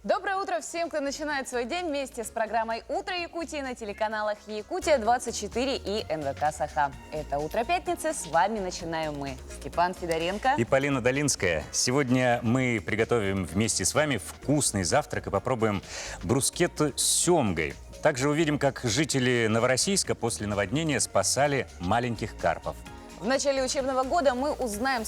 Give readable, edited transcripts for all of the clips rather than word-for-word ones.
Доброе утро всем, кто начинает свой день вместе с программой «Утро Якутии» на телеканалах «Якутия-24» и НВК «Саха». Это «Утро пятницы», с вами начинаем мы, Степан Федоренко и Полина Долинская. Сегодня мы приготовим вместе с вами вкусный завтрак и попробуем брускетту с семгой. Также увидим, как жители Новороссийска после наводнения спасали маленьких карпов. В начале учебного года мы узнаем,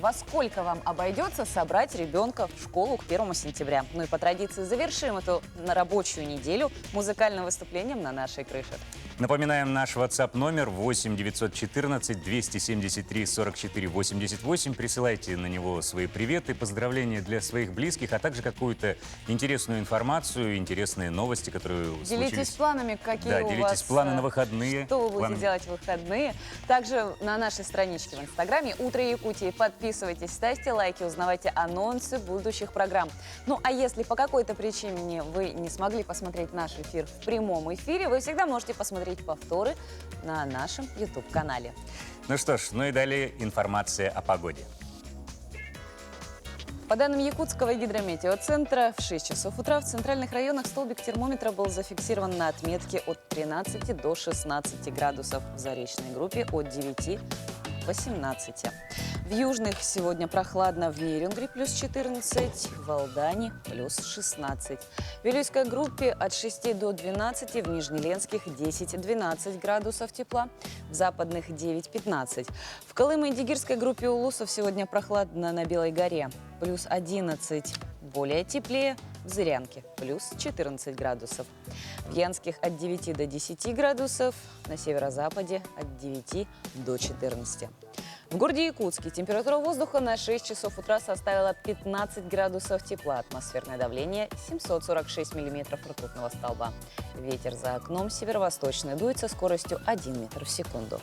во сколько вам обойдется собрать ребенка в школу к 1 сентября. Ну и по традиции завершим эту рабочую неделю музыкальным выступлением на нашей крыше. Напоминаем, наш WhatsApp номер 8 914 273 44 88. Присылайте на него свои приветы, поздравления для своих близких, а также какую-то интересную информацию, интересные новости, которые случились. Делитесь планами, какие у вас... делитесь планы на выходные. Что вы будете делать в выходные. Также на нашей страничке в Инстаграме «Утро Якутии». Подписывайтесь, ставьте лайки, узнавайте анонсы будущих программ. Ну, а если по какой-то причине вы не смогли посмотреть наш эфир в прямом эфире, вы всегда можете посмотреть повторы на нашем YouTube-канале. Ну что ж, ну и далее информация о погоде. По данным Якутского гидрометеоцентра, в 6 часов утра в центральных районах столбик термометра был зафиксирован на отметке от 13 до 16 градусов, в заречной группе от 9 до 18. В южных сегодня прохладно, в Нерюнгри плюс 14, в Алдане плюс 16. В Вилюйской группе от 6 до 12, в Нижнеленских 10-12 градусов тепла, в западных 9-15. В Колыме и Дигирской группе улусов сегодня прохладно на Белой горе, плюс 11, более теплее в Зырянке, плюс 14 градусов. В Янских от 9 до 10 градусов, на северо-западе от 9 до 14. В городе Якутске температура воздуха на 6 часов утра составила 15 градусов тепла, атмосферное давление 746 миллиметров ртутного столба. Ветер за окном северо-восточный, дует со скоростью 1 метр в секунду.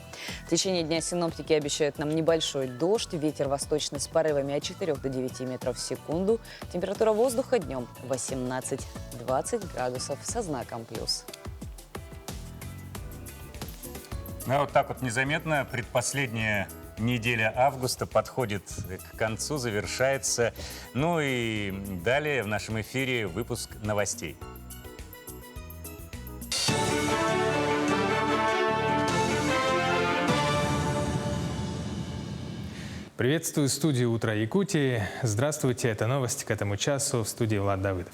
В течение дня синоптики обещают нам небольшой дождь, ветер восточный с порывами от 4 до 9 метров в секунду. Температура воздуха днем 18-20 градусов со знаком плюс. Ну, вот так вот незаметно предпоследняя неделя августа подходит к концу, завершается. Ну и далее в нашем эфире выпуск новостей. Приветствую студию «Утро Якутии». Здравствуйте, это новости к этому часу, в студии Влад Давыдов.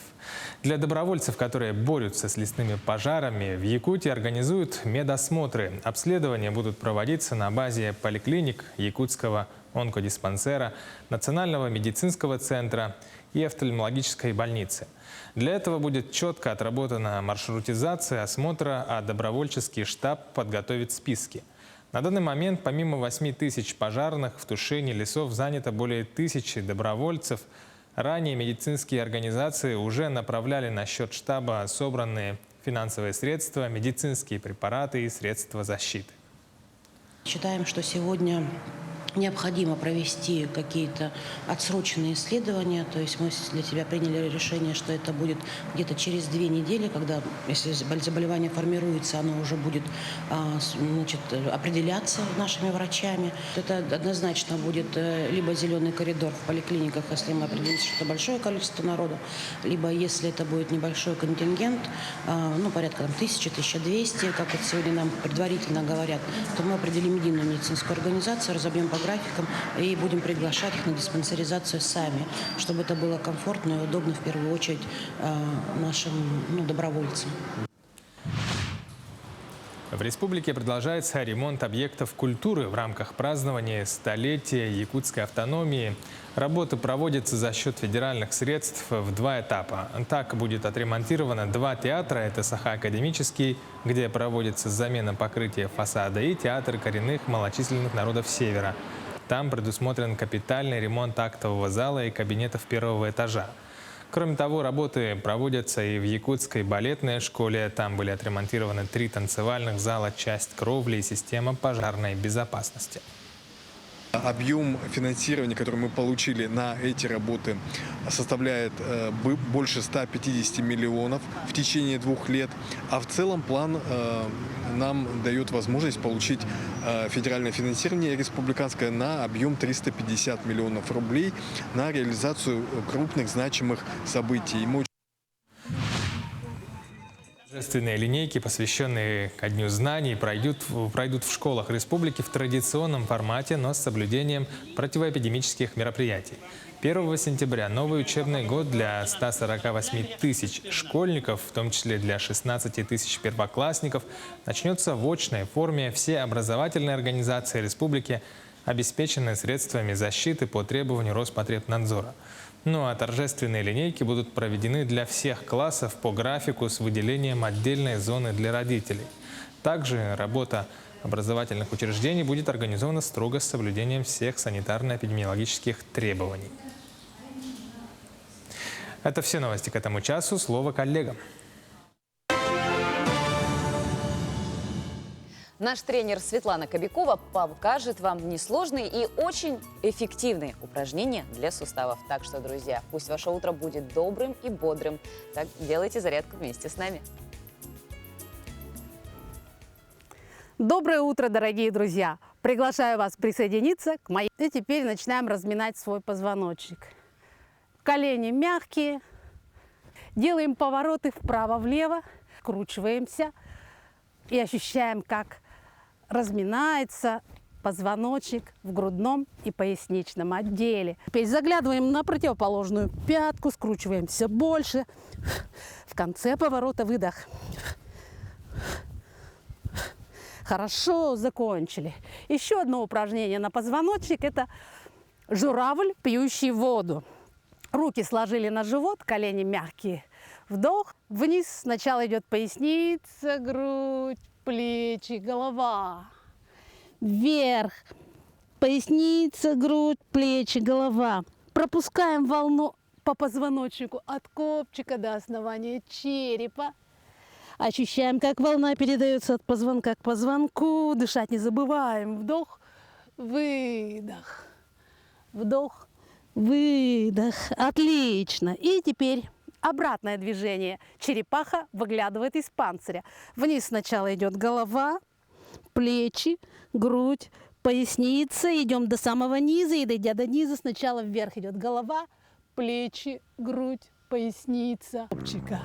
Для добровольцев, которые борются с лесными пожарами, в Якутии организуют медосмотры. Обследования будут проводиться на базе поликлиник Якутского онкодиспансера, Национального медицинского центра и офтальмологической больницы. Для этого будет четко отработана маршрутизация осмотра, а добровольческий штаб подготовит списки. На данный момент помимо 8 тысяч пожарных в тушении лесов занято более 1000 добровольцев. Ранее медицинские организации уже направляли на счет штаба собранные финансовые средства, медицинские препараты и средства защиты. Считаем, что сегодня необходимо провести какие-то отсроченные исследования. То есть мы для себя приняли решение, что это будет где-то через 2 недели, когда, если заболевание формируется, оно уже будет определяться нашими врачами. Это однозначно будет либо зеленый коридор в поликлиниках, если мы определимся, что это большое количество народу, либо если это будет небольшой контингент, порядка 1000-1200, как вот сегодня нам предварительно говорят, то мы определим единую медицинскую организацию, разобьем по графикам и будем приглашать их на диспансеризацию сами, чтобы это было комфортно и удобно в первую очередь нашим добровольцам. В республике продолжается ремонт объектов культуры в рамках празднования столетия якутской автономии. Работы проводятся за счет федеральных средств в 2 этапа. Так будет отремонтировано 2 театра. Это Саха-академический, где проводится замена покрытия фасада, и театр коренных малочисленных народов Севера. Там предусмотрен капитальный ремонт актового зала и кабинетов 1-го этажа. Кроме того, работы проводятся и в Якутской балетной школе. Там были отремонтированы 3 танцевальных зала, часть кровли и система пожарной безопасности. Объем финансирования, который мы получили на эти работы, составляет больше 150 миллионов в течение 2 лет. А в целом план нам дает возможность получить федеральное финансирование республиканское на объем 350 миллионов рублей на реализацию крупных значимых событий. Торжественные линейки, посвященные ко Дню знаний, пройдут в школах республики в традиционном формате, но с соблюдением противоэпидемических мероприятий. 1 сентября новый учебный год для 148 тысяч школьников, в том числе для 16 тысяч первоклассников, начнется в очной форме. Все образовательные организации республики обеспечены средствами защиты по требованию Роспотребнадзора. Ну а торжественные линейки будут проведены для всех классов по графику с выделением отдельной зоны для родителей. Также работа образовательных учреждений будет организована строго с соблюдением всех санитарно-эпидемиологических требований. Это все новости к этому часу. Слово коллегам. Наш тренер Светлана Кобякова покажет вам несложные и очень эффективные упражнения для суставов. Так что, друзья, пусть ваше утро будет добрым и бодрым. Так делайте зарядку вместе с нами. Доброе утро, дорогие друзья! Приглашаю вас присоединиться к моей... И теперь начинаем разминать свой позвоночник. Колени мягкие. Делаем повороты вправо-влево. Скручиваемся и ощущаем, как разминается позвоночник в грудном и поясничном отделе. Теперь заглядываем на противоположную пятку, скручиваемся больше. В конце поворота выдох. Хорошо, закончили. Еще одно упражнение на позвоночник – это журавль, пьющий воду. Руки сложили на живот, колени мягкие. Вдох, вниз сначала идет поясница, грудь, плечи, голова. Вверх, поясница, грудь, плечи, голова. Пропускаем волну по позвоночнику от копчика до основания черепа. Ощущаем, как волна передается от позвонка к позвонку. Дышать не забываем. Вдох, выдох. Вдох, выдох. Отлично. И теперь обратное движение. Черепаха выглядывает из панциря. Вниз сначала идет голова, плечи, грудь, поясница. Идем до самого низа. И дойдя до низа, сначала вверх идет голова, плечи, грудь, поясница. Копчика.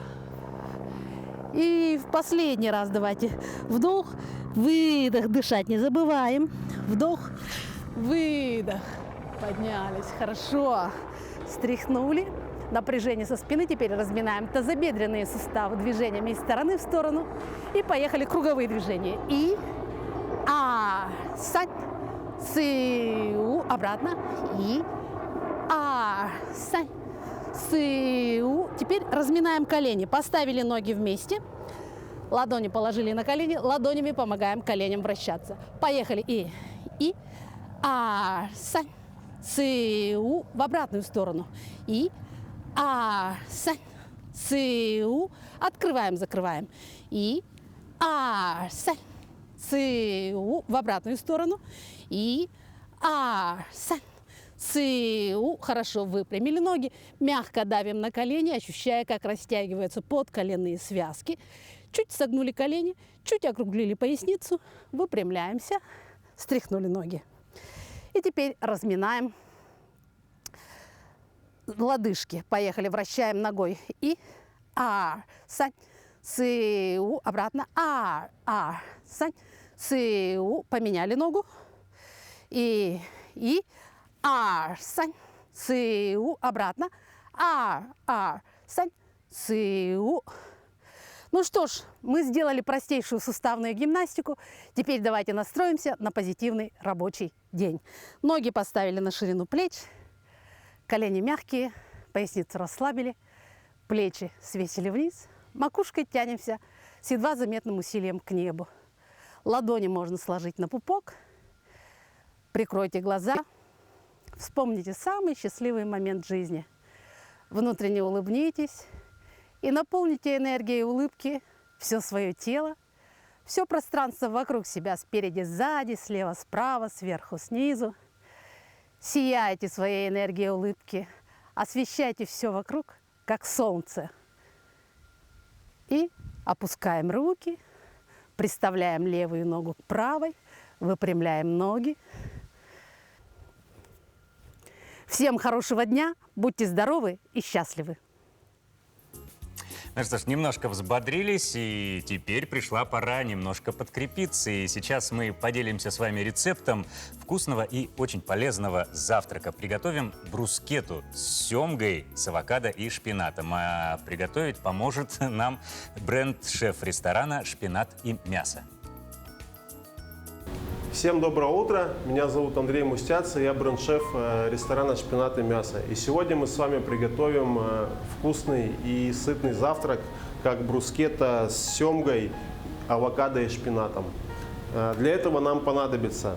И в последний раз давайте. Вдох, выдох. Дышать не забываем. Вдох, выдох. Поднялись. Хорошо. Стряхнули. Напряжение со спины. Теперь разминаем тазобедренные суставы движениями из стороны в сторону. И поехали круговые движения. И сань, сыу. Обратно. И сань, сыу. Теперь разминаем колени. Поставили ноги вместе. Ладони положили на колени. Ладонями помогаем коленям вращаться. Поехали. И сань, сыу. В обратную сторону. И сань, сыу. Открываем, закрываем. И сань, сыу. В обратную сторону. И сань, сыу. Хорошо, выпрямили ноги. Мягко давим на колени, ощущая, как растягиваются подколенные связки. Чуть согнули колени, чуть округлили поясницу. Выпрямляемся. Стряхнули ноги. И теперь разминаем лодыжки. Поехали, вращаем ногой. И сань, сыу. Обратно. Сань, сыу. Поменяли ногу. И сань, сыу. Обратно. Сань, сыу. Ну что ж, мы сделали простейшую суставную гимнастику. Теперь давайте настроимся на позитивный рабочий день. Ноги поставили на ширину плеч. Колени мягкие, поясницу расслабили. Плечи свесили вниз. Макушкой тянемся с едва заметным усилием к небу. Ладони можно сложить на пупок. Прикройте глаза. Вспомните самый счастливый момент жизни. Внутренне улыбнитесь и наполните энергией улыбки все свое тело, все пространство вокруг себя, спереди, сзади, слева, справа, сверху, снизу. Сияйте своей энергией улыбки, освещайте все вокруг, как солнце. И опускаем руки, приставляем левую ногу к правой, выпрямляем ноги. Всем хорошего дня, будьте здоровы и счастливы! Ну что ж, немножко взбодрились, и теперь пришла пора немножко подкрепиться. И сейчас мы поделимся с вами рецептом вкусного и очень полезного завтрака. Приготовим брускетту с семгой, с авокадо и шпинатом. А приготовить поможет нам бренд-шеф ресторана «Шпинат и мясо». Всем доброе утро, меня зовут Андрей Мустяц, я бренд-шеф ресторана «Шпинат и мясо». И сегодня мы с вами приготовим вкусный и сытный завтрак, как брускетта с семгой, авокадо и шпинатом. Для этого нам понадобится,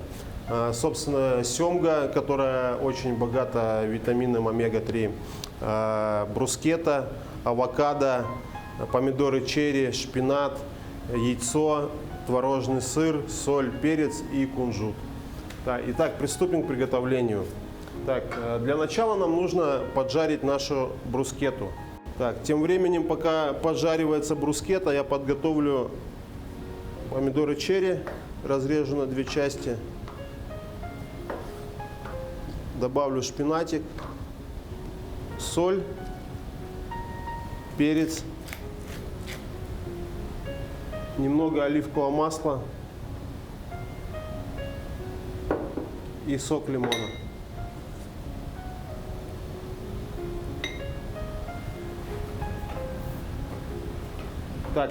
собственно, семга, которая очень богата витамином омега-3, брускетта, авокадо, помидоры черри, шпинат, яйцо, творожный сыр, соль, перец и кунжут. Итак, приступим к приготовлению. Для начала нам нужно поджарить нашу брускетту. Тем временем, пока поджаривается брускетта, я подготовлю помидоры черри, разрежу на 2 части. Добавлю шпинатик, соль, перец, немного оливкового масла и сок лимона.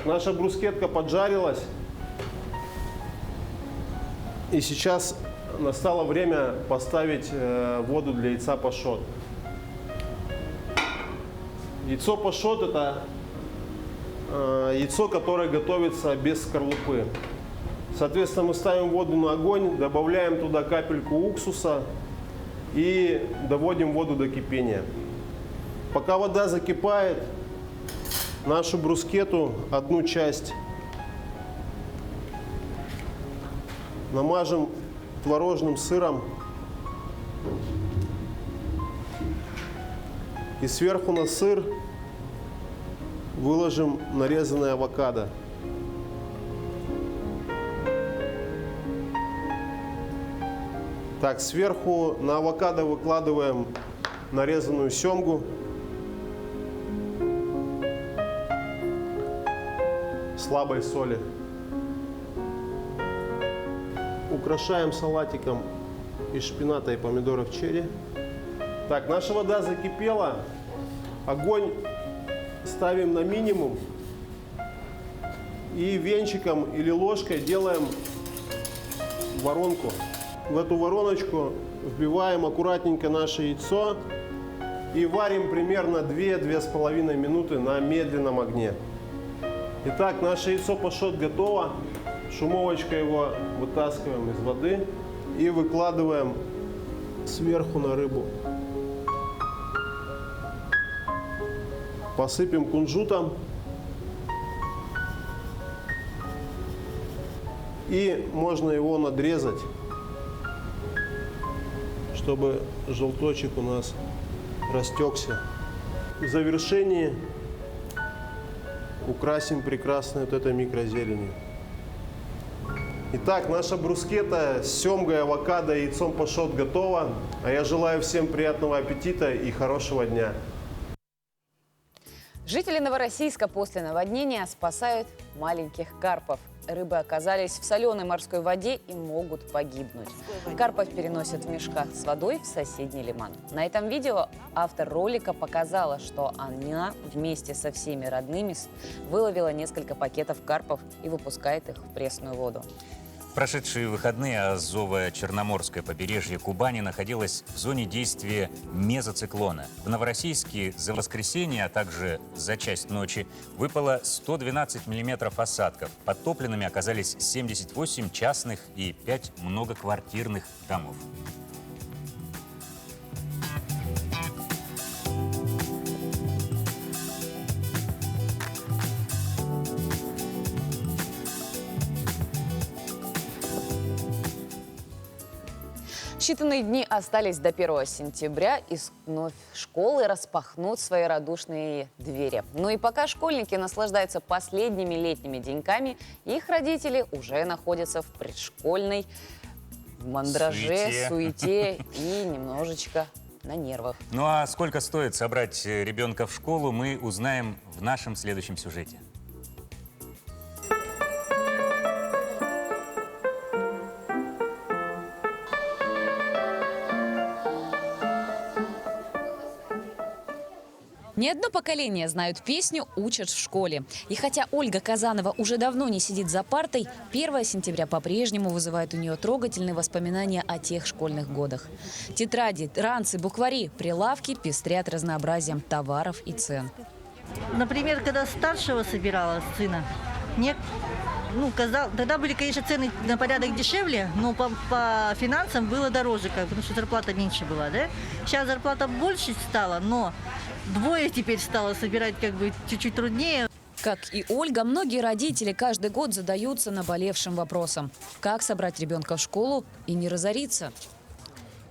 Наша брускетка поджарилась. И сейчас настало время поставить воду для яйца пашот. Яйцо пашот — это яйцо, которое готовится без скорлупы. Соответственно, мы ставим воду на огонь, добавляем туда капельку уксуса и доводим воду до кипения. Пока вода закипает, нашу брускетту, 1 часть, намажем творожным сыром и сверху на сыр выложим нарезанное авокадо. Сверху на авокадо выкладываем нарезанную семгу, слабой соли. Украшаем салатиком из шпината и помидоров черри. Наша вода закипела, огонь ставим на минимум и венчиком или ложкой делаем воронку. В эту вороночку вбиваем аккуратненько наше яйцо и варим примерно 2-2,5 минуты на медленном огне. Итак, наше яйцо пашот готово. Шумовочкой его вытаскиваем из воды и выкладываем сверху на рыбу. Посыпем кунжутом и можно его надрезать, чтобы желточек у нас растекся. В завершении украсим прекрасно вот этой микрозеленью. Итак, наша брускетта с семгой, авокадо и яйцом пашот готова. А я желаю всем приятного аппетита и хорошего дня. Жители Новороссийска после наводнения спасают маленьких карпов. Рыбы оказались в соленой морской воде и могут погибнуть. Карпов переносят в мешках с водой в соседний лиман. На этом видео автор ролика показала, что она вместе со всеми родными выловила несколько пакетов карпов и выпускает их в пресную воду. В прошедшие выходные Азово-Черноморское побережье Кубани находилось в зоне действия мезоциклона. В Новороссийске за воскресенье, а также за часть ночи выпало 112 миллиметров осадков. Подтопленными оказались 78 частных и 5 многоквартирных домов. Считанные дни остались до 1 сентября, и вновь школы распахнут свои радушные двери. Ну и пока школьники наслаждаются последними летними деньками, их родители уже находятся в предшкольной мандраже, суете и немножечко на нервах. Ну а сколько стоит собрать ребенка в школу, мы узнаем в нашем следующем сюжете. Не одно поколение знают песню, учат в школе. И хотя Ольга Казанова уже давно не сидит за партой, 1 сентября по-прежнему вызывает у нее трогательные воспоминания о тех школьных годах. Тетради, ранцы, буквари, прилавки пестрят разнообразием товаров и цен. Например, когда старшего собирала сына, мне тогда были, конечно, цены на порядок дешевле, но по финансам было дороже, потому что зарплата меньше была, да? Сейчас зарплата больше стала, но двое теперь стало собирать чуть-чуть труднее. Как и Ольга, многие родители каждый год задаются наболевшим вопросом: как собрать ребенка в школу и не разориться?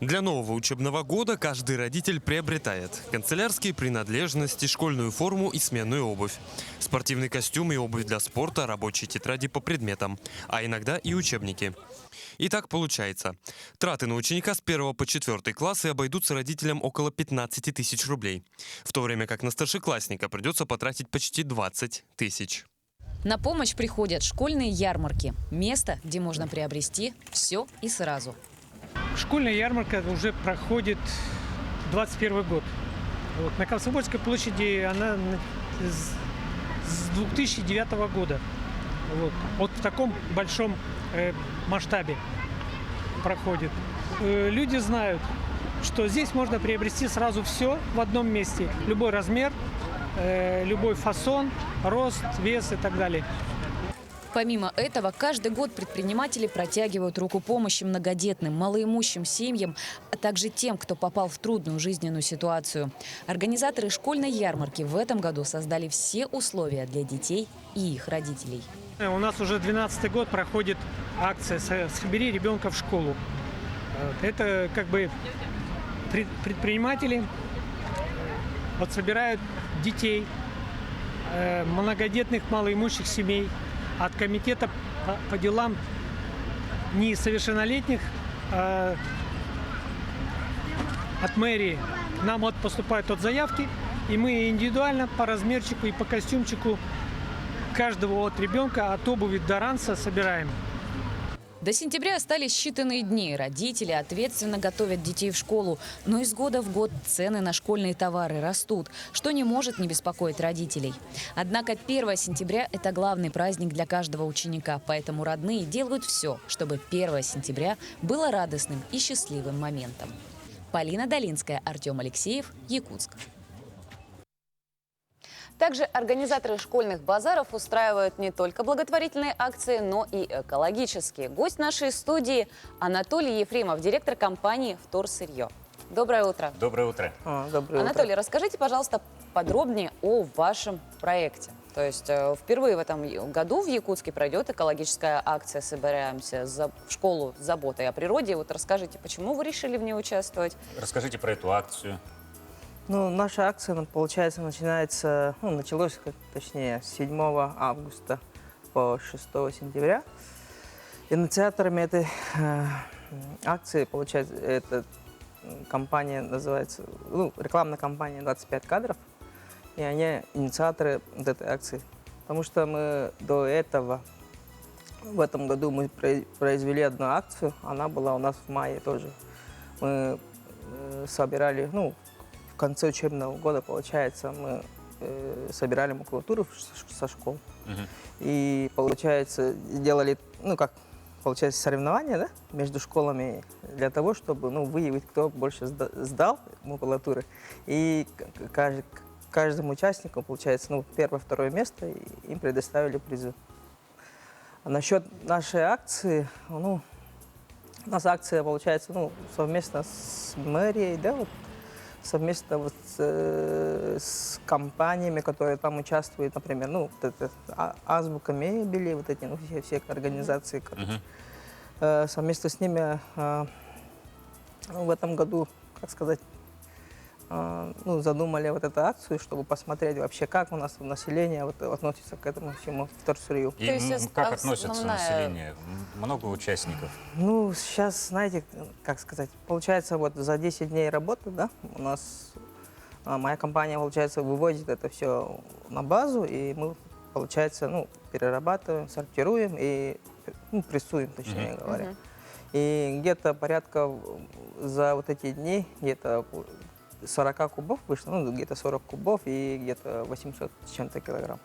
Для нового учебного года каждый родитель приобретает канцелярские принадлежности, школьную форму и сменную обувь, спортивный костюм и обувь для спорта, рабочие тетради по предметам, а иногда и учебники. И так получается. Траты на ученика с 1 по 4 классы обойдутся родителям около 15 тысяч рублей, в то время как на старшеклассника придется потратить почти 20 тысяч. На помощь приходят школьные ярмарки. Место, где можно приобрести все и сразу. Школьная ярмарка уже проходит 21 год. Вот. На Комсомольской площади она с 2009 года. Вот в таком большом масштабе проходит. Люди знают, что здесь можно приобрести сразу все в одном месте. Любой размер, любой фасон, рост, вес и так далее. Помимо этого, каждый год предприниматели протягивают руку помощи многодетным, малоимущим семьям, а также тем, кто попал в трудную жизненную ситуацию. Организаторы школьной ярмарки в этом году создали все условия для детей и их родителей. У нас уже 12-й год проходит акция «Собери ребенка в школу». Это предприниматели собирают детей, многодетных, малоимущих семей от комитета по делам несовершеннолетних, от мэрии. Нам поступают заявки, и мы индивидуально по размерчику и по костюмчику каждого ребенка от обуви до ранца собираем. До сентября остались считанные дни. Родители ответственно готовят детей в школу. Но из года в год цены на школьные товары растут, что не может не беспокоить родителей. Однако 1 сентября – это главный праздник для каждого ученика. Поэтому родные делают все, чтобы 1 сентября было радостным и счастливым моментом. Полина Долинская, Артем Алексеев, Якутск. Также организаторы школьных базаров устраивают не только благотворительные акции, но и экологические. Гость нашей студии Анатолий Ефремов, директор компании «Вторсырье». Доброе утро. Доброе утро. Доброе Анатолий, расскажите, пожалуйста, подробнее о вашем проекте. То есть впервые в этом году в Якутске пройдет экологическая акция «Собираемся в школу с заботой о природе». Вот расскажите, почему вы решили в ней участвовать? Расскажите про эту акцию. Наша акция, получается, началась, точнее, с 7 августа по 6 сентября. Инициаторами этой акции, получается, эта компания называется, рекламная компания «25 кадров», и они инициаторы этой акции. Потому что мы до этого, в этом году мы произвели одну акцию, она была у нас в мае тоже. Мы собирали, в конце учебного года, получается, мы собирали макулатуру со школ. И, получается, делали, соревнования, да, между школами для того, чтобы, выявить, кто больше сдал макулатуры. И каждому участнику, получается, первое-второе место, и им предоставили призы. А насчет нашей акции, у нас акция, получается, совместно с мэрией, да, совместно с компаниями, которые там участвуют, например, Азбука мебели, все организации, совместно с ними в этом году, ну, задумали вот эту акцию, чтобы посмотреть вообще, как у нас население вот относится к этому всему вторсырью. И То есть как относится основная- население? Много участников? Ну, сейчас, знаете, как сказать, получается, вот за 10 дней работы, да, у нас моя компания, получается, вывозит это все на базу, и мы, получается, ну, перерабатываем, сортируем и ну, прессуем, точнее говоря. И где-то порядка за вот эти дни, где-то 40 кубов вышло, ну, где-то 40 кубов и где-то 800 с чем-то килограмм.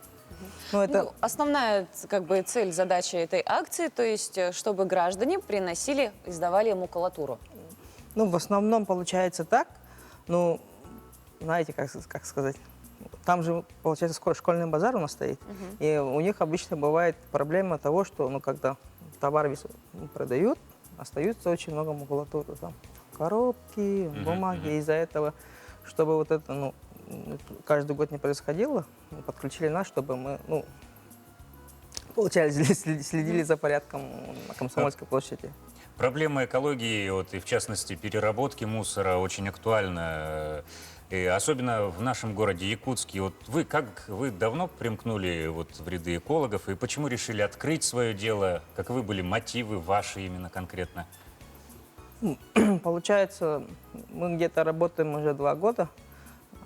Ну, это... Ну, основная как бы цель, задача этой акции, то есть, чтобы граждане приносили, издавали макулатуру. Ну, в основном получается так. Ну, знаете, как сказать, там же, получается, скоро школьный базар у нас стоит. И у них обычно бывает проблема того, что, ну, когда товар продают, остается очень много макулатуры. Там коробки, бумаги. Из-за этого, чтобы вот это, ну, каждый год не происходило, подключили нас, чтобы мы, ну, получается, следили за порядком на Комсомольской площади. Проблема экологии, вот, и в частности переработки мусора, очень актуальна. И особенно в нашем городе Якутске. Вот вы давно примкнули вот в ряды экологов, и почему решили открыть свое дело? Каковы были мотивы ваши именно конкретно? Получается, мы где-то работаем уже 2 года.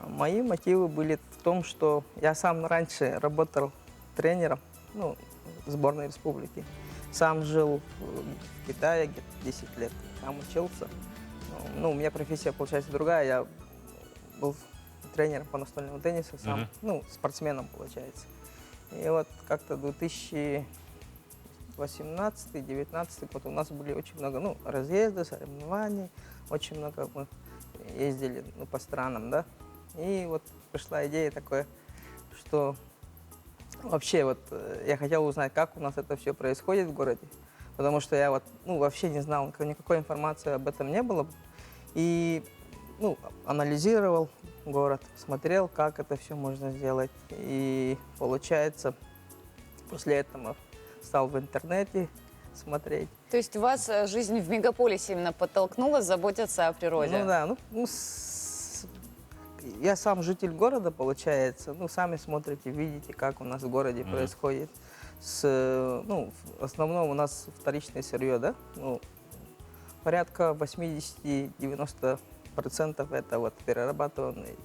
Мои мотивы были в том, что я сам раньше работал тренером, ну, сборной республики. Сам жил в Китае где-то 10 лет, там учился. Ну, у меня профессия, получается, другая. Я был тренером по настольному теннису, сам, ну, спортсменом, получается. И вот как-то 2018-2019 год у нас были очень много, ну, разъездов, соревнований, очень много мы ездили, ну, по странам, да. И вот пришла идея такая, что вообще вот я хотел узнать, как у нас это все происходит в городе, потому что я вот, ну, вообще не знал, никакой информации об этом не было. И, ну, анализировал город, смотрел, как это все можно сделать. И получается, после этого стал в интернете смотреть. То есть вас жизнь в мегаполисе именно подтолкнула заботиться о природе? Ну да, я сам житель города, получается. Ну, сами смотрите, видите, как у нас в городе происходит. Ну, в основном у нас вторичное сырье, да? Ну, порядка 80-90% это вот перерабатыванные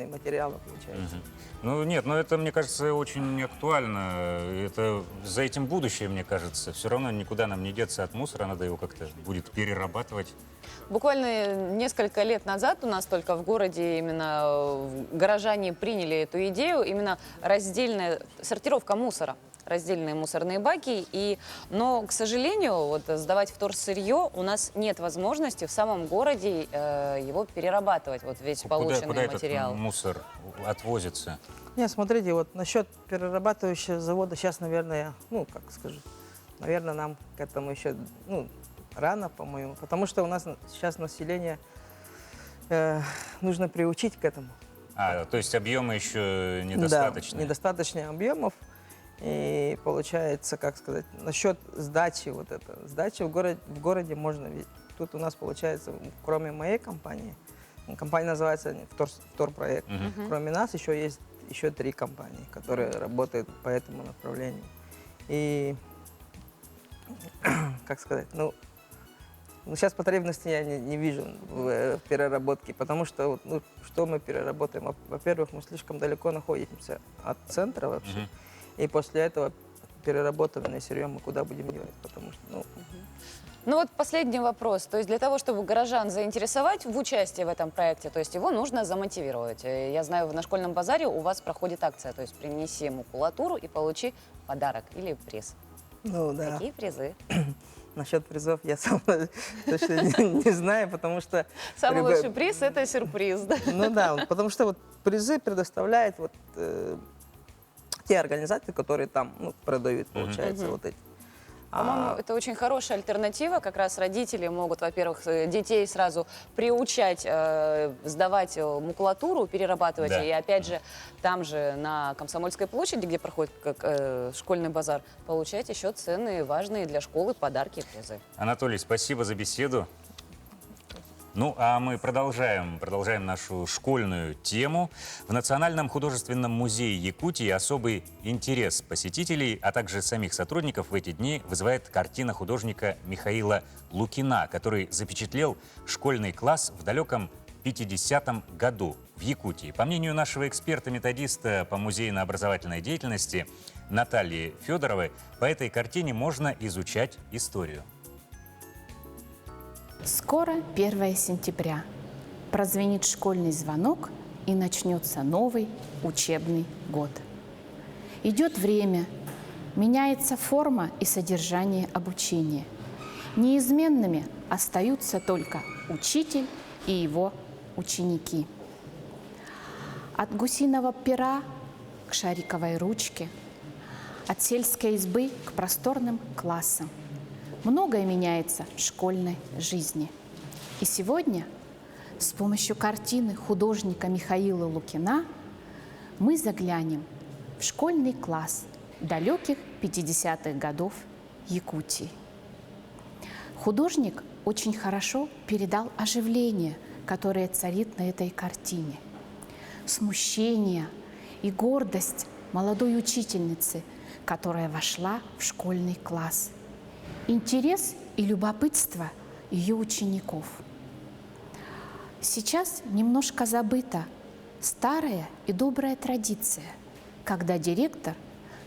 материалы, получается. Ну нет, но это, мне кажется, очень актуально. Это за этим будущее, мне кажется. Все равно никуда нам не деться от мусора, надо его как-то будет перерабатывать. Буквально несколько лет назад у нас только в городе именно горожане приняли эту идею, именно раздельная сортировка мусора. Раздельные мусорные баки. Но, к сожалению, вот, сдавать вторсырье у нас нет возможности в самом городе его перерабатывать, вот весь полученный куда материал. этот мусор отвозится? Нет, смотрите, вот насчет перерабатывающего завода сейчас, наверное, ну, как скажу, наверное, нам к этому еще, ну, рано, по-моему, потому что у нас сейчас население нужно приучить к этому. То есть объемы еще недостаточны? Да, недостаточно объемов. И получается, как сказать, насчет сдачи вот это. Сдачи в городе можно видеть. Тут у нас получается, кроме моей компании, компания называется Вторпроект, кроме нас еще есть еще 3 компании, которые работают по этому направлению. И, как сказать, ну сейчас потребности я не вижу в переработке, потому что, ну, что мы переработаем? Во-первых, мы слишком далеко находимся от центра вообще. И после этого переработанное сырье мы куда будем делать, потому что, ну... Ну вот последний вопрос. То есть для того, чтобы горожан заинтересовать в участии в этом проекте, то есть его нужно замотивировать. Я знаю, на школьном базаре у вас проходит акция, то есть принеси макулатуру и получи подарок или приз. Ну да. Какие призы? Насчет призов я сам точно не знаю, потому что... Самый лучший приз – это сюрприз, да? Ну да, потому что вот призы предоставляют вот те организации, которые там, ну, продают, получается, вот эти. По-моему, это очень хорошая альтернатива. Как раз родители могут, во-первых, детей сразу приучать сдавать макулатуру, перерабатывать. Да. И опять же, там же на Комсомольской площади, где проходит школьный базар, получать еще ценные, важные для школы подарки и призы. Анатолий, спасибо за беседу. Ну, а мы продолжаем нашу школьную тему. В Национальном художественном музее Якутии особый интерес посетителей, а также самих сотрудников в эти дни вызывает картина художника Михаила Лукина, который запечатлел школьный класс в далеком 50-м году в Якутии. По мнению нашего эксперта-методиста по музейно-образовательной деятельности Натальи Федоровой, по этой картине можно изучать историю. Скоро 1 сентября. Прозвенит школьный звонок, и начнется новый учебный год. Идет время, меняется форма и содержание обучения. Неизменными остаются только учитель и его ученики. От гусиного пера к шариковой ручке, от сельской избы к просторным классам. Многое меняется в школьной жизни. И сегодня с помощью картины художника Михаила Лукина мы заглянем в школьный класс далеких 50-х годов Якутии. Художник очень хорошо передал оживление, которое царит на этой картине. Смущение и гордость молодой учительницы, которая вошла в школьный класс. Интерес и любопытство ее учеников. Сейчас немножко забыта старая и добрая традиция, когда директор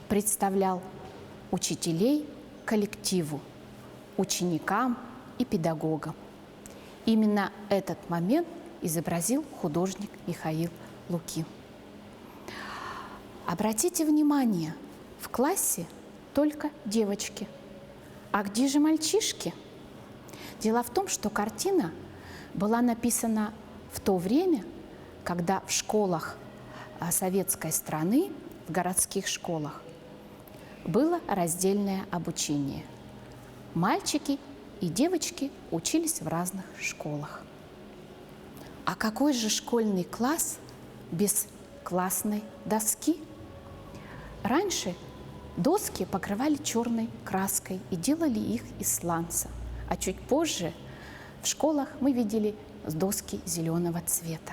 представлял учителей коллективу, ученикам и педагогам. Именно этот момент изобразил художник Михаил Лукин. Обратите внимание, в классе только девочки. А где же мальчишки? Дело в том, что картина была написана в то время, когда в школах советской страны, в городских школах, было раздельное обучение. Мальчики и девочки учились в разных школах. А какой же школьный класс без классной доски? Раньше доски покрывали черной краской и делали их из сланца. А чуть позже в школах мы видели доски зеленого цвета.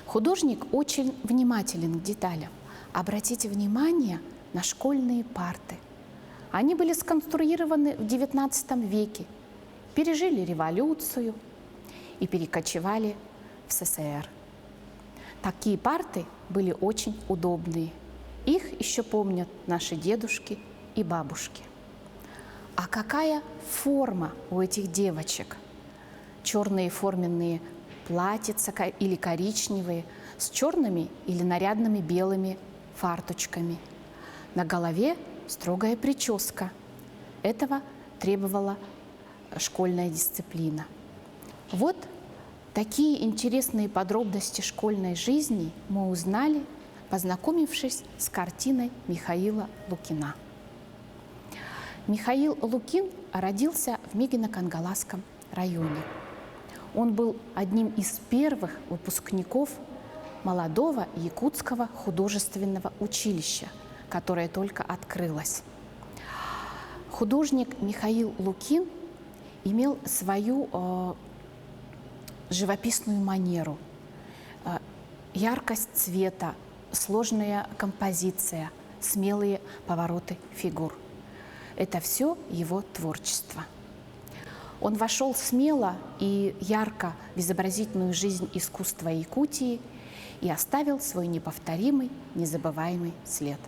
Художник очень внимателен к деталям. Обратите внимание на школьные парты. Они были сконструированы в XIX веке, пережили революцию и перекочевали в СССР. Такие парты были очень удобные. Их еще помнят наши дедушки и бабушки. А какая форма у этих девочек? Черные форменные платьица или коричневые с черными или нарядными белыми фарточками. На голове строгая прическа. Этого требовала школьная дисциплина. Вот такие интересные подробности школьной жизни мы узнали, познакомившись с картиной Михаила Лукина. Михаил Лукин родился в Мегино-Кангаласском районе. Он был одним из первых выпускников молодого якутского художественного училища, которое только открылось. Художник Михаил Лукин имел свою живописную манеру, яркость цвета, сложная композиция, смелые повороты фигур. Это все его творчество. Он вошел смело и ярко в изобразительную жизнь искусства Якутии и оставил свой неповторимый, незабываемый след.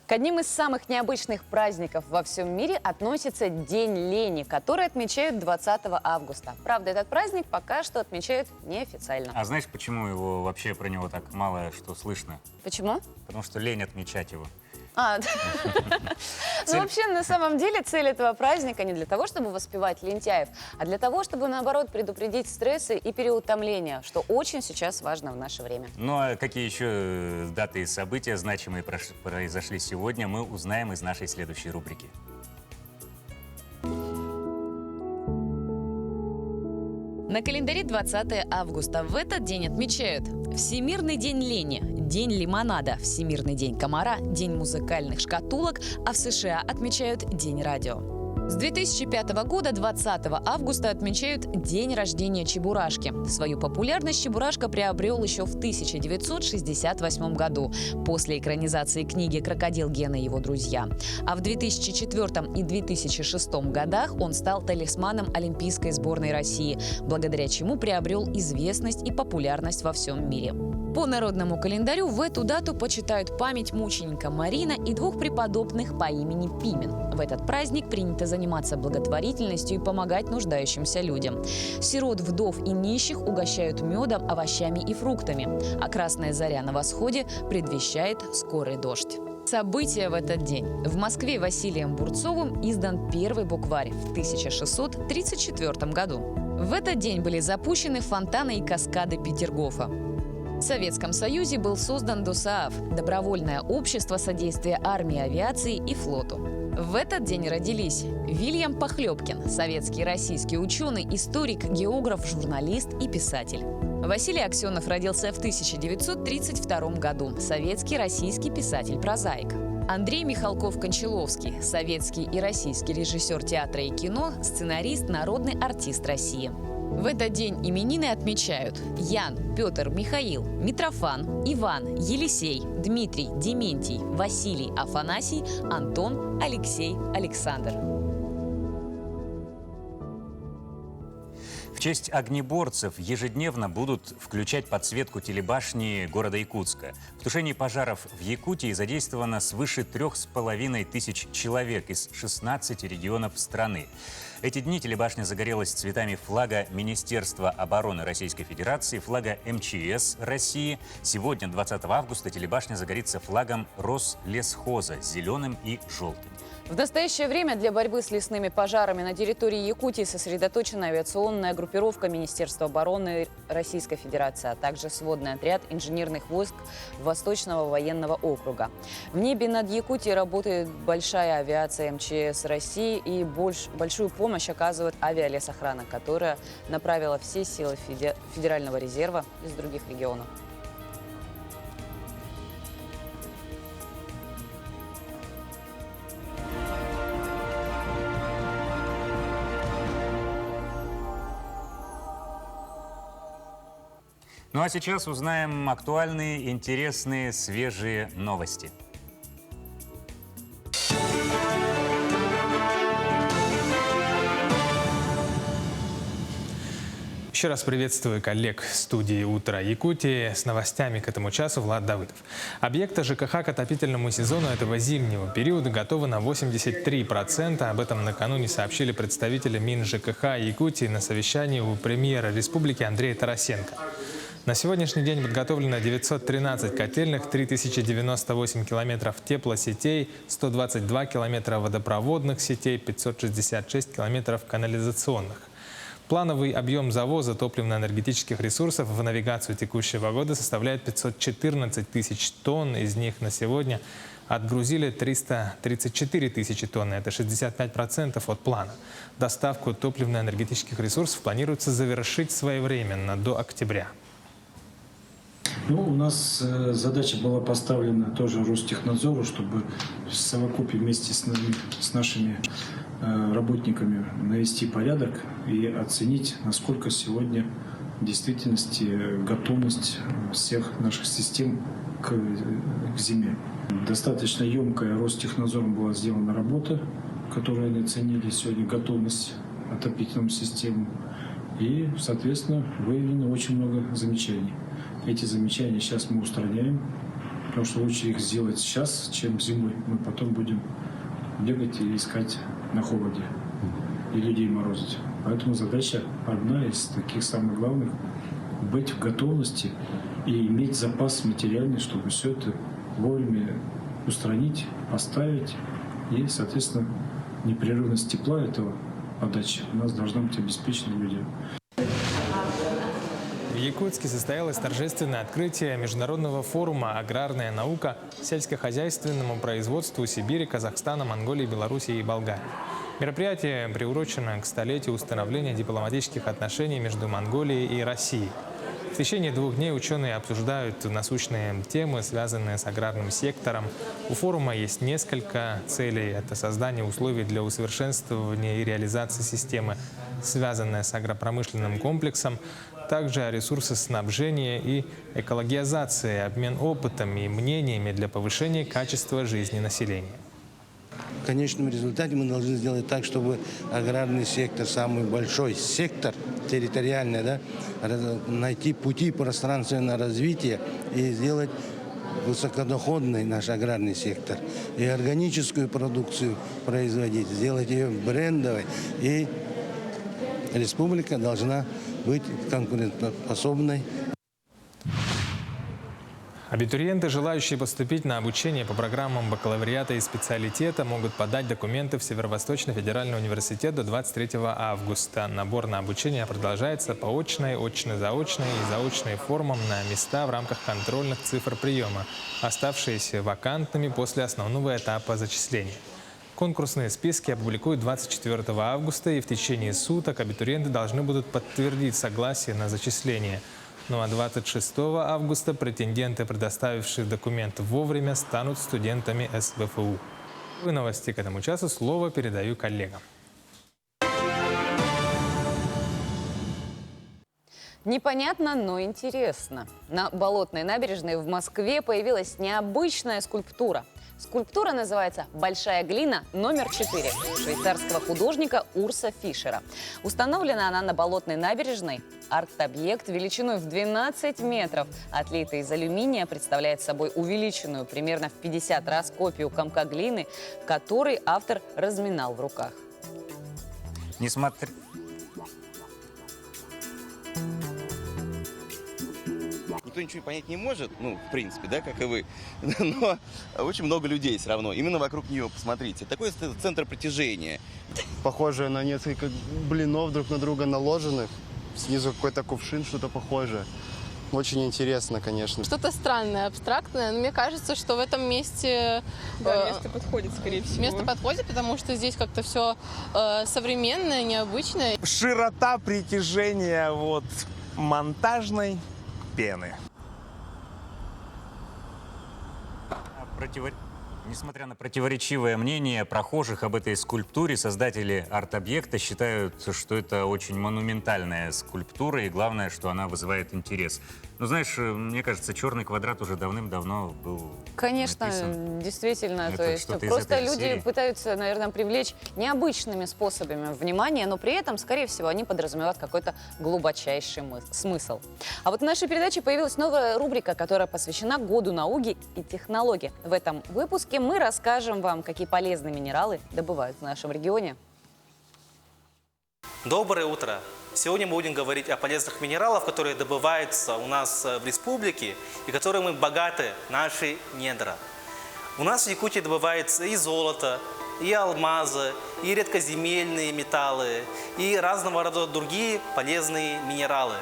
К одним из самых необычных праздников во всем мире относится День лени, который отмечают 20 августа. Правда, этот праздник пока что отмечают неофициально. А знаешь, почему его вообще про него так мало что слышно? Почему? Потому что лень отмечать его. Ну, вообще, на самом деле, цель этого праздника не для того, чтобы воспевать лентяев, а для того, чтобы, наоборот, предупредить стрессы и переутомление, что очень сейчас важно в наше время. Ну, а какие еще даты и события значимые произошли сегодня, мы узнаем из нашей следующей рубрики. На календаре 20 августа. В этот день отмечают Всемирный день лени, День лимонада, Всемирный день комара, День музыкальных шкатулок, а в США отмечают День радио. С 2005 года 20 августа отмечают День рождения Чебурашки. Свою популярность Чебурашка приобрел еще в 1968 году после экранизации книги «Крокодил Гена и его друзья». А в 2004 и 2006 годах он стал талисманом Олимпийской сборной России, благодаря чему приобрел известность и популярность во всем мире. По народному календарю в эту дату почитают память мученика Марина и двух преподобных по имени Пимен. В этот праздник принято заниматься благотворительностью и помогать нуждающимся людям. Сирот, вдов и нищих угощают медом, овощами и фруктами. А красная заря на восходе предвещает скорый дождь. События в этот день. В Москве Василием Бурцовым издан первый букварь в 1634 году. В этот день были запущены фонтаны и каскады Петергофа. В Советском Союзе был создан ДОСААФ – Добровольное общество содействия армии, авиации и флоту. В этот день родились Вильям Похлебкин – советский и российский ученый, историк, географ, журналист и писатель. Василий Аксенов родился в 1932 году – советский российский писатель-прозаик. Андрей Михалков-Кончаловский – советский и российский режиссер театра и кино, сценарист, народный артист России. В этот день именины отмечают Ян, Петр, Михаил, Митрофан, Иван, Елисей, Дмитрий, Дементий, Василий, Афанасий, Антон, Алексей, Александр. В честь огнеборцев ежедневно будут включать подсветку телебашни города Якутска. В тушении пожаров в Якутии задействовано свыше 3500 человек из 16 регионов страны. Эти дни телебашня загорелась цветами флага Министерства обороны Российской Федерации, флага МЧС России. Сегодня, 20 августа, телебашня загорится флагом Рослесхоза – зеленым и желтым. В настоящее время для борьбы с лесными пожарами на территории Якутии сосредоточена авиационная группировка Министерства обороны Российской Федерации, а также сводный отряд инженерных войск Восточного военного округа. В небе над Якутией работает большая авиация МЧС России, и большую помощь оказывает авиалесохрана, которая направила все силы Федерального резерва из других регионов. Ну а сейчас узнаем актуальные, интересные, свежие новости. Еще раз приветствую коллег в студии «Утро Якутии». С новостями к этому часу Влад Давыдов. Объекты ЖКХ к отопительному сезону этого зимнего периода готовы на 83%. Об этом накануне сообщили представители МинЖКХ Якутии на совещании у премьера республики Андрея Тарасенко. На сегодняшний день подготовлено 913 котельных, 3098 километров теплосетей, 122 километра водопроводных сетей, 566 километров канализационных. Плановый объем завоза топливно-энергетических ресурсов в навигацию текущего года составляет 514 тысяч тонн. Из них на сегодня отгрузили 334 тысячи тонн. Это 65% от плана. Доставку топливно-энергетических ресурсов планируется завершить своевременно, до октября. Ну, у нас задача была поставлена тоже Ростехнадзору, чтобы в совокупе вместе с нашими работниками навести порядок и оценить, насколько сегодня в действительности готовность всех наших систем к зиме. Достаточно емкая Ростехнадзором была сделана работа, которую они оценили сегодня готовность отопительным системам. И, соответственно, выявлено очень много замечаний. Эти замечания сейчас мы устраняем, потому что лучше их сделать сейчас, чем зимой. Мы потом будем бегать и искать на холоде и людей морозить. Поэтому задача одна из таких самых главных – быть в готовности и иметь запас материальный, чтобы все это вовремя устранить, поставить. И, соответственно, непрерывность тепла этого подачи у нас должна быть обеспечена людям. Якутске состоялось торжественное открытие международного форума «Аграрная наука сельскохозяйственному производству Сибири, Казахстана, Монголии, Белоруссии и Болгарии». Мероприятие приурочено к столетию установления дипломатических отношений между Монголией и Россией. В течение 2 дней ученые обсуждают насущные темы, связанные с аграрным сектором. У форума есть несколько целей. Это создание условий для усовершенствования и реализации системы, связанной с агропромышленным комплексом, также ресурсоснабжение и экологизация, обмен опытом и мнениями для повышения качества жизни населения. В конечном результате мы должны сделать так, чтобы аграрный сектор, самый большой сектор территориальный, да, найти пути пространственного развития и сделать высокодоходный наш аграрный сектор. И органическую продукцию производить, сделать ее брендовой. И республика должна быть конкурентоспособной. Абитуриенты, желающие поступить на обучение по программам бакалавриата и специалитета, могут подать документы в Северо-Восточный федеральный университет до 23 августа. Набор на обучение продолжается по очной, очно-заочной и заочной формам на места в рамках контрольных цифр приема, оставшиеся вакантными после основного этапа зачисления. Конкурсные списки опубликуют 24 августа, и в течение суток абитуриенты должны будут подтвердить согласие на зачисление. Ну а 26 августа претенденты, предоставившие документ вовремя, станут студентами СВФУ. В новости к этому часу слово передаю коллегам. Непонятно, но интересно. На Болотной набережной в Москве появилась необычная скульптура. Скульптура называется «Большая глина номер 4» швейцарского художника Урса Фишера. Установлена она на Болотной набережной. Арт-объект величиной в 12 метров, отлитый из алюминия, представляет собой увеличенную примерно в 50 раз копию комка глины, который автор разминал в руках. Несмотря... Никто ничего понять не может, ну, в принципе, да, как и вы, но очень много людей все равно, именно вокруг нее, посмотрите. Такой центр притяжения. Похоже на несколько блинов друг на друга наложенных, снизу какой-то кувшин, что-то похожее. Очень интересно, конечно. Что-то странное, абстрактное, но мне кажется, что в этом месте... Да, место подходит, скорее всего. Место подходит, потому что здесь как-то все современное, необычное. Широта притяжения вот монтажной пены. Несмотря на противоречивое мнение прохожих об этой скульптуре, создатели арт-объекта считают, что это очень монументальная скульптура, и главное, что она вызывает интерес. Ну, знаешь, мне кажется, черный квадрат уже давным-давно был Конечно, написан. Действительно. Это То есть просто люди пытаются, наверное, привлечь необычными способами внимание, но при этом, скорее всего, они подразумевают какой-то глубочайший смысл. А вот в нашей передаче появилась новая рубрика, которая посвящена Году науки и технологий. В этом выпуске мы расскажем вам, какие полезные минералы добывают в нашем регионе. Доброе утро! Сегодня мы будем говорить о полезных минералах, которые добываются у нас в республике и которыми богаты наши недра. У нас в Якутии добывается и золото, и алмазы, и редкоземельные металлы, и разного рода другие полезные минералы.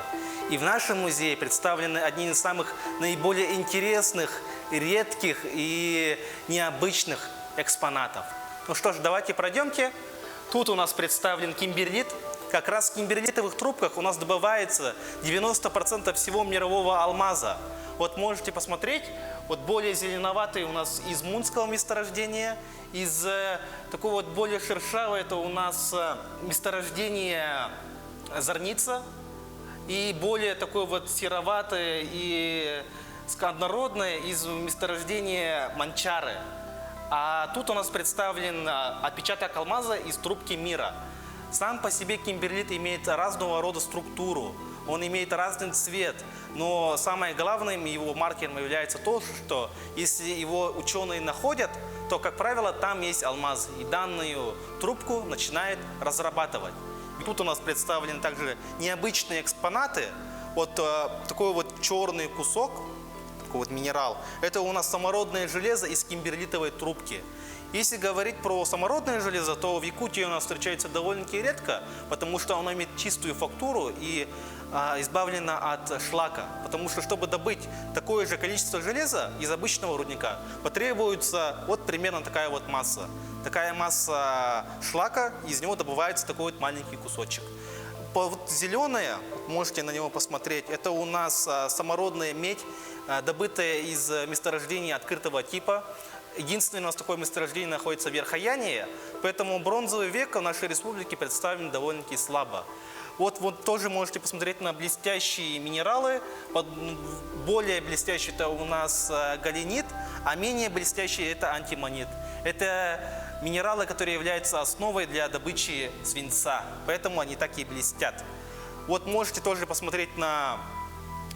И в нашем музее представлены одни из самых наиболее интересных, редких и необычных экспонатов. Ну что ж, давайте пройдемте. Тут у нас представлен кимберлит. Как раз в кимберлитовых трубках у нас добывается 90% всего мирового алмаза. Вот можете посмотреть, вот более зеленоватый у нас из мунского месторождения, из такого вот более шершавого это у нас месторождение Зорница, и более такой вот сероватое и однородное из месторождения Манчары. А тут у нас представлен отпечаток алмаза из трубки мира. Сам по себе кимберлит имеет разного рода структуру, он имеет разный цвет, но самое главное его маркером является то, что если его ученые находят, то, как правило, там есть алмаз, и данную трубку начинают разрабатывать. И тут у нас представлены также необычные экспонаты, вот такой вот черный кусок, такой вот минерал. Это у нас самородное железо из кимберлитовой трубки. Если говорить про самородное железо, то в Якутии у нас встречается довольно-таки редко, потому что оно имеет чистую фактуру и избавлено от шлака. Потому что, чтобы добыть такое же количество железа из обычного рудника, потребуется вот примерно такая вот масса. Такая масса шлака, из него добывается такой вот маленький кусочек. Вот зеленое, можете на него посмотреть, это у нас самородная медь, добытая из месторождения открытого типа. Единственное, у нас такое месторождение находится в Верхоянии, поэтому бронзовый век в нашей республике представлен довольно-таки слабо. Вот тоже можете посмотреть на блестящие минералы. Более блестящий это у нас галенит, а менее блестящий это антимонит. Это минералы, которые являются основой для добычи свинца, поэтому они так и блестят. Вот можете тоже посмотреть на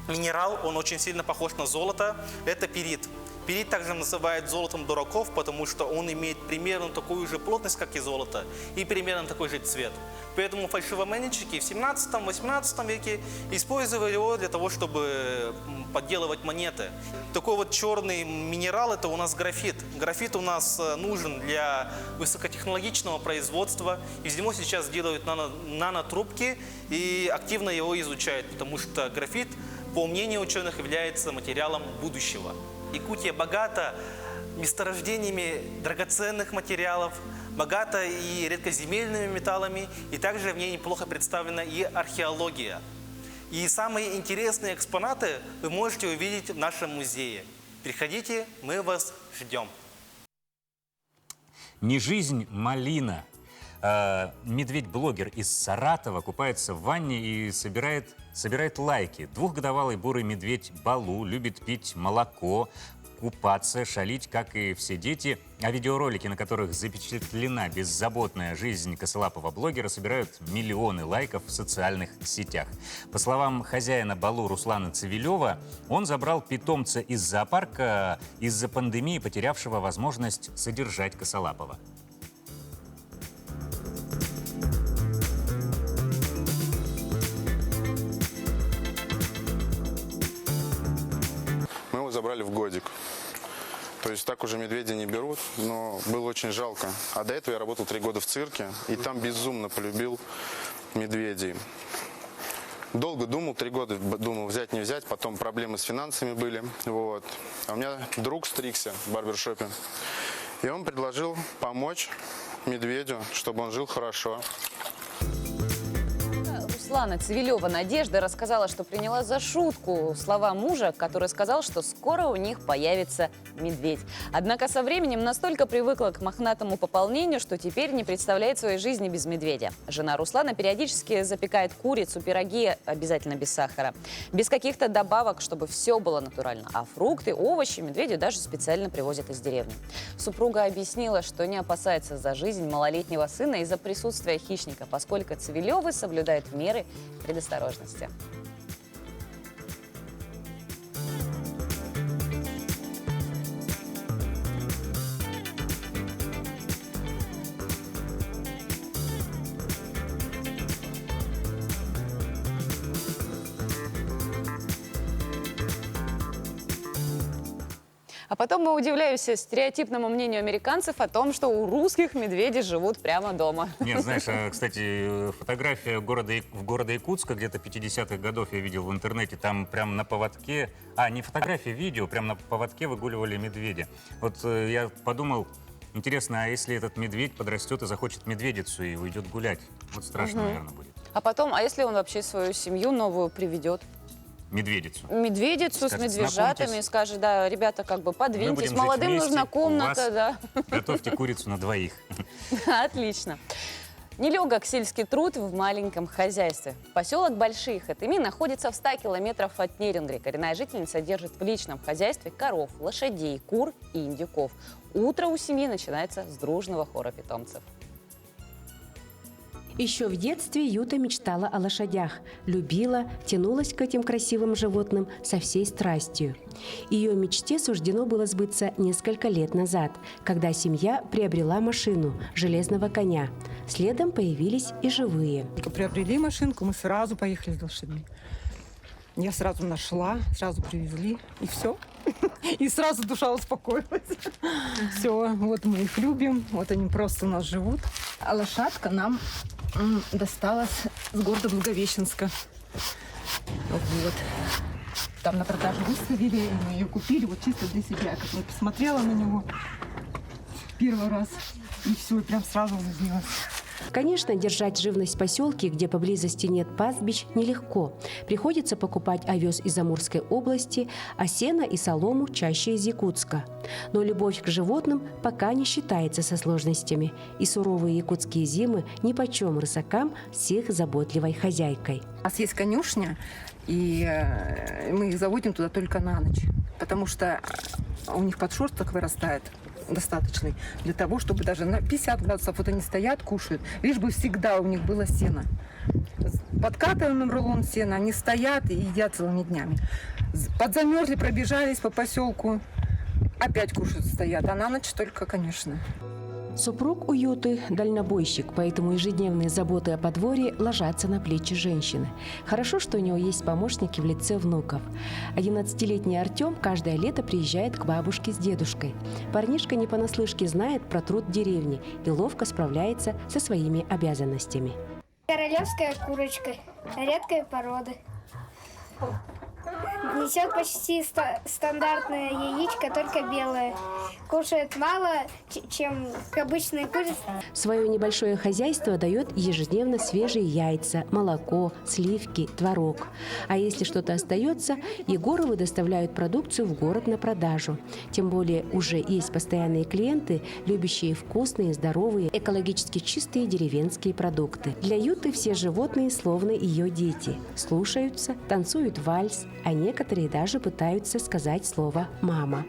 минерал, он очень сильно похож на золото, это пирит. Пирит также называют золотом дураков, потому что он имеет примерно такую же плотность, как и золото, и примерно такой же цвет. Поэтому фальшивомонетчики в 17-18 веке использовали его для того, чтобы подделывать монеты. Такой вот черный минерал – это у нас графит. Графит у нас нужен для высокотехнологичного производства. Из него сейчас делают нанотрубки и активно его изучают, потому что графит, по мнению ученых, является материалом будущего. Якутия богата месторождениями драгоценных материалов, богата и редкоземельными металлами, и также в ней неплохо представлена и археология. И самые интересные экспонаты вы можете увидеть в нашем музее. Приходите, мы вас ждем. Не жизнь, малина. Медведь-блогер из Саратова купается в ванне и собирает лайки. Двухгодовалый бурый медведь Балу любит пить молоко, купаться, шалить, как и все дети. А видеоролики, на которых запечатлена беззаботная жизнь косолапого блогера, собирают миллионы лайков в социальных сетях. По словам хозяина Балу Руслана Цивилева, он забрал питомца из зоопарка из-за пандемии, потерявшего возможность содержать косолапого. Мы его забрали в годик. То есть так уже медведя не берут, но было очень жалко. А до этого я работал 3 года в цирке, и там безумно полюбил медведей. Долго думал, 3 года думал, взять, не взять, потом проблемы с финансами были. Вот. А у меня друг стригся в барбершопе, и он предложил помочь медведю, чтобы он жил хорошо. Руслана Цивилева Надежда рассказала, что приняла за шутку слова мужа, который сказал, что скоро у них появится медведь. Однако со временем настолько привыкла к мохнатому пополнению, что теперь не представляет своей жизни без медведя. Жена Руслана периодически запекает курицу, пироги, обязательно без сахара, без каких-то добавок, чтобы все было натурально. А фрукты, овощи медведю даже специально привозят из деревни. Супруга объяснила, что не опасается за жизнь малолетнего сына из-за присутствия хищника, поскольку Цивилевы соблюдают меры предосторожности. А потом мы удивляемся стереотипному мнению американцев о том, что у русских медведи живут прямо дома. Нет, знаешь, кстати, фотография города Якутска где-то 50-х годов я видел в интернете. Там прям на поводке, не фотография, видео, прям на поводке выгуливали медведя. Вот я подумал, интересно, а если этот медведь подрастет и захочет медведицу и уйдет гулять? Вот страшно, наверное, будет. А потом, а если он вообще свою семью новую приведет? Медведицу. Медведицу с медвежатами, скажет, да, ребята, как бы подвиньтесь, молодым нужна комната, да. Готовьте курицу на 2. Отлично. Нелегок сельский труд в маленьком хозяйстве. Поселок Большие Хатыми находится в 100 километров от Нерингри. Коренная жительница держит в личном хозяйстве коров, лошадей, кур и индюков. Утро у семьи начинается с дружного хора питомцев. Еще в детстве Юта мечтала о лошадях, любила, тянулась к этим красивым животным со всей страстью. Ее мечте суждено было сбыться несколько лет назад, когда семья приобрела машину – железного коня. Следом появились и живые. Приобрели машинку, мы сразу поехали с лошадьми. Я сразу нашла, сразу привезли, и все. И сразу душа успокоилась. Все, вот мы их любим, вот они просто у нас живут. А лошадка нам досталась с города Благовещенска. Вот. Там на продажу выставили, и мы ее купили вот чисто для себя. Как я посмотрела на него первый раз, и все, и прям сразу влюбилась. Конечно, держать живность в поселке, где поблизости нет пастбищ, нелегко. Приходится покупать овес из Амурской области, а сено и солому чаще из Якутска. Но любовь к животным пока не считается со сложностями, и суровые якутские зимы нипочем рысакам с их заботливой хозяйкой. У нас есть конюшня, и мы их заводим туда только на ночь, потому что у них подшерсток вырастает достаточный для того, чтобы даже на 50 градусов вот они стоят, кушают, лишь бы всегда у них было сено. Подкатываем им рулон сена, они стоят и едят целыми днями. Подзамерзли, пробежались по поселку, опять кушают, стоят, а на ночь только, конечно. Супруг у Юты – дальнобойщик, поэтому ежедневные заботы о подворье ложатся на плечи женщины. Хорошо, что у него есть помощники в лице внуков. 11-летний Артем каждое лето приезжает к бабушке с дедушкой. Парнишка не понаслышке знает про труд деревни и ловко справляется со своими обязанностями. Королевская курочка, редкой породы. Несет почти стандартное яичко, только белое. Кушает мало, чем к обычной курице. Свое небольшое хозяйство дает ежедневно свежие яйца, молоко, сливки, творог. А если что-то остается, Егоровы доставляют продукцию в город на продажу. Тем более уже есть постоянные клиенты, любящие вкусные, здоровые, экологически чистые деревенские продукты. Для Юты все животные словно ее дети. Слушаются, танцуют вальс, а некоторые даже пытаются сказать слово «мама».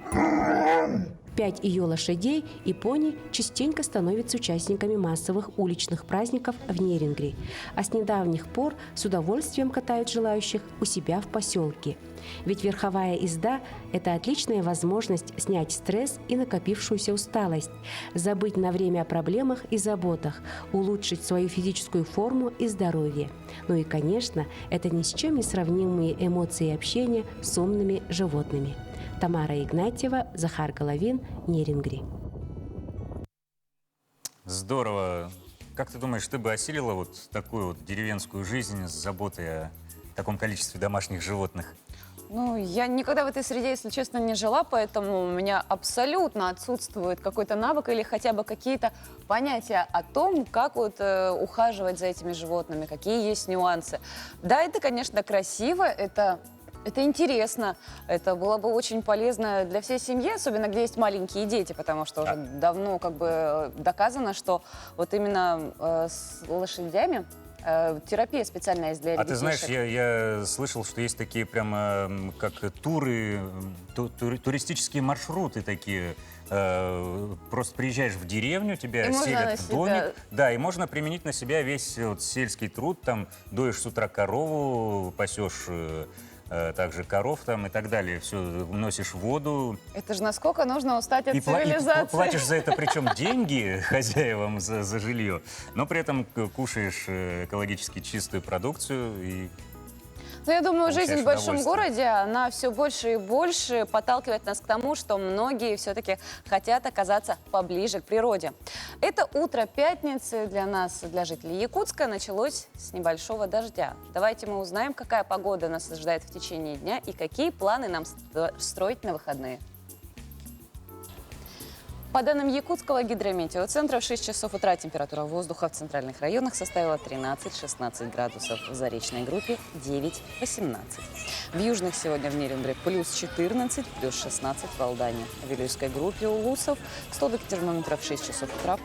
5 ее лошадей и пони частенько становятся участниками массовых уличных праздников в Нерингри, а с недавних пор с удовольствием катают желающих у себя в поселке. Ведь верховая езда – это отличная возможность снять стресс и накопившуюся усталость, забыть на время о проблемах и заботах, улучшить свою физическую форму и здоровье. Ну и, конечно, это ни с чем не сравнимые эмоции и общения с умными животными. Тамара Игнатьева, Захар Головин, Нерингри. Здорово. Как ты думаешь, ты бы осилила вот такую вот деревенскую жизнь с заботой о таком количестве домашних животных? Ну, я никогда в этой среде, если честно, не жила, поэтому у меня абсолютно отсутствует какой-то навык или хотя бы какие-то понятия о том, как вот ухаживать за этими животными, какие есть нюансы. Да, это, конечно, красиво, это интересно, это было бы очень полезно для всей семьи, особенно где есть маленькие дети, потому что уже давно как бы доказано, что вот именно с лошадями терапия специальная есть для ребятишек. А ты знаешь, я слышал, что есть такие прямо как туры, туристические маршруты такие. Просто приезжаешь в деревню, тебя селят в домик. Да, и можно применить на себя весь вот сельский труд. Там доишь с утра корову, пасешь также коров там и так далее. Все, носишь воду. Это же насколько нужно устать от цивилизации. И платишь за это, причем деньги хозяевам за жилье, но при этом кушаешь экологически чистую продукцию и... Ну, я думаю, жизнь в большом городе, она все больше и больше подталкивает нас к тому, что многие все-таки хотят оказаться поближе к природе. Это утро пятницы для нас, для жителей Якутска, началось с небольшого дождя. Давайте мы узнаем, какая погода нас ожидает в течение дня и какие планы нам строить на выходные. По данным Якутского гидрометеоцентра, в 6 часов утра температура воздуха в центральных районах составила 13-16 градусов, в заречной группе 9-18. В южных сегодня в Нерингре плюс 14, плюс 16 в Алдане. В Вилюйской группе у Лусов столбик термометра в 6 часов утра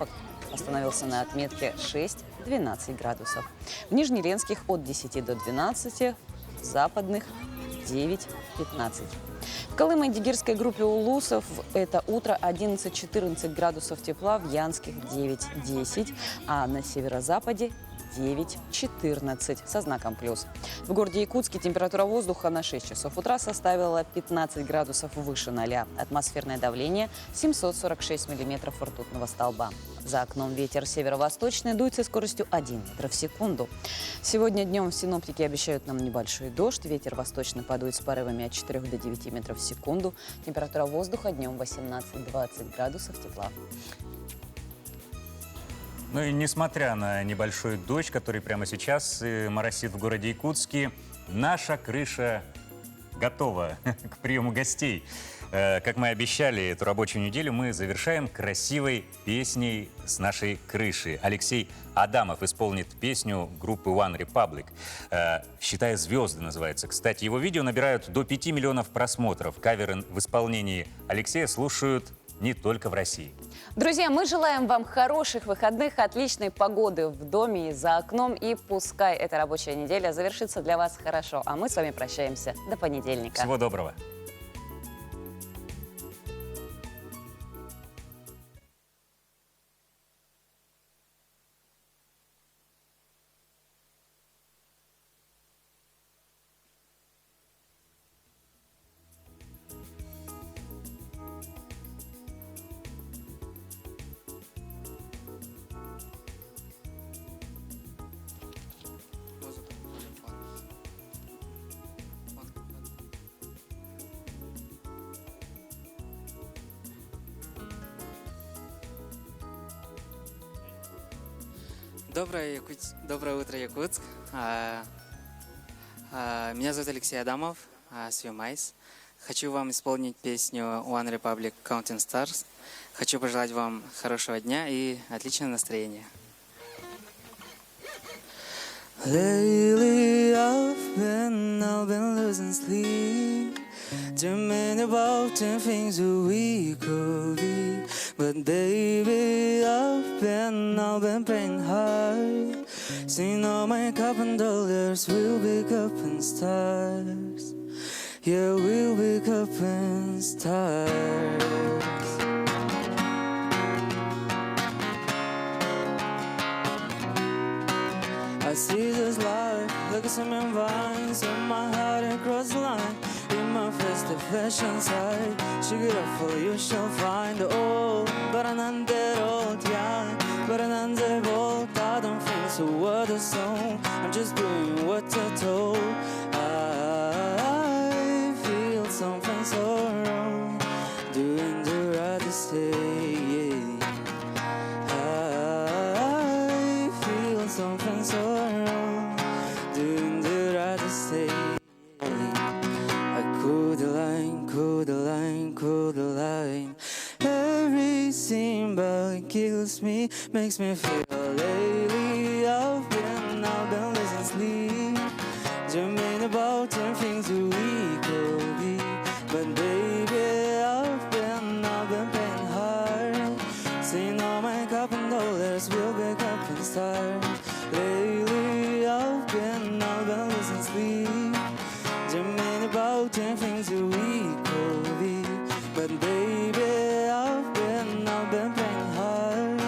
остановился на отметке 6-12 градусов. В Нижнеренских от 10 до 12, в западных 9-15. В Колымо-Дигирской группе улусов это утро 11-14 градусов тепла, в Янских 9-10, а на северо-западе 9-14 со знаком плюс. В городе Якутске температура воздуха на 6 часов утра составила 15 градусов выше 0. Атмосферное давление 746 миллиметров ртутного столба. За окном ветер северо-восточный дует со скоростью 1 метр в секунду. Сегодня днем синоптики обещают нам небольшой дождь. Ветер восточный подует с порывами от 4 до 9 метров в секунду. Температура воздуха днем 18-20 градусов тепла. Ну и несмотря на небольшой дождь, который прямо сейчас моросит в городе Якутске, наша крыша готова к приему гостей. Как мы обещали, эту рабочую неделю мы завершаем красивой песней с нашей крыши. Алексей Адамов исполнит песню группы One Republic. «Считая звезды» называется. Кстати, его видео набирают до 5 миллионов просмотров. Каверы в исполнении Алексея слушают не только в России. Друзья, мы желаем вам хороших выходных, отличной погоды в доме и за окном. И пускай эта рабочая неделя завершится для вас хорошо. А мы с вами прощаемся до понедельника. Всего доброго. Доброе утро, Якутск. Меня зовут Алексей Адамов, Свимайс. Хочу вам исполнить песню One Republic Counting Stars. Хочу пожелать вам хорошего дня и отличного настроения. Lately I've been losing sleep, dreaming about 10 things that we could be. But baby, I've been praying hard, seeing all my cup and dollars will be cup and stars. Yeah, we'll be cup and stars. I see this life, look at some vines, in my heart across the line. In my face, the flesh inside. Shake it up for you, shall find the old. But I'm under old, yeah. But I'm under old. I don't think so. What a song. I'm just doing what I told. I feel something so wrong, doing the right thing. I feel something so wrong, doing the right thing. Cool the line. Everything but kills me, makes me feel lately. I've been losing sleep, dreaming about 10 things that we could be. But baby, I've been paying hard, seeing all my cup and dollars will be cup and stars. Lately, I've been losing sleep, dreaming about 10 things that we could be. But baby, I've been playing hard,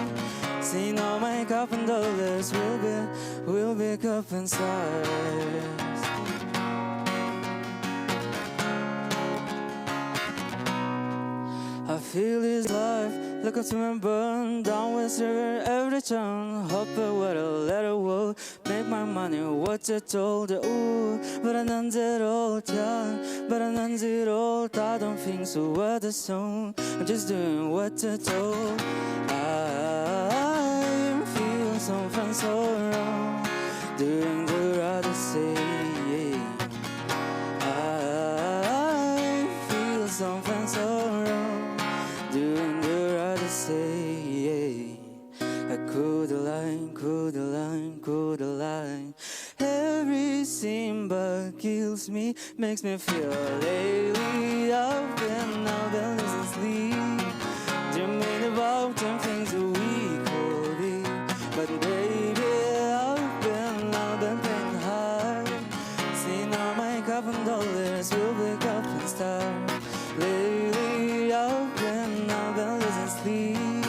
seeing all my cup and dollars will be cup and stars. I feel this life, look up to me burn down West River every turn. Hope it would let it work, make my money what I told. Ooh, but I done it all, yeah. But I done it all, I don't think so. What a song, I'm just doing what I told. I feel something so wrong, doing the right thing. I feel something so wrong, doing the right thing. I could the line. Everything but kills me, makes me feel lately. I've been losing sleep, dreaming about 10 things that we could be. But baby, I've been paying hard, seeing all my cup and dollars will be cup and stars. Lately, I've been losing sleep,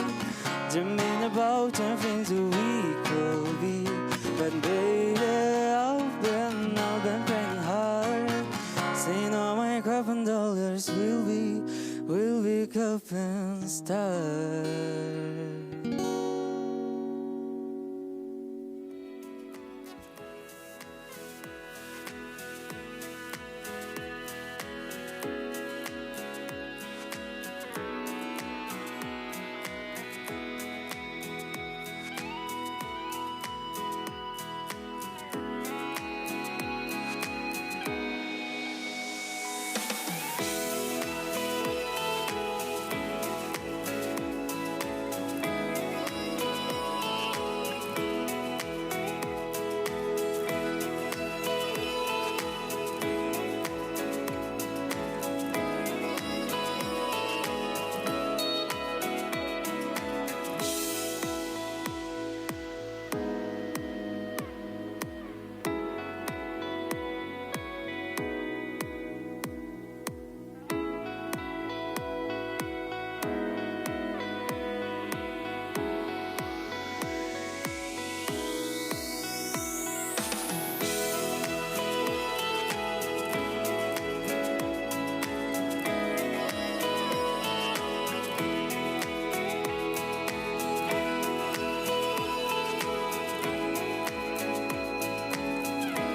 dreaming about 10 things that we could be. But this time.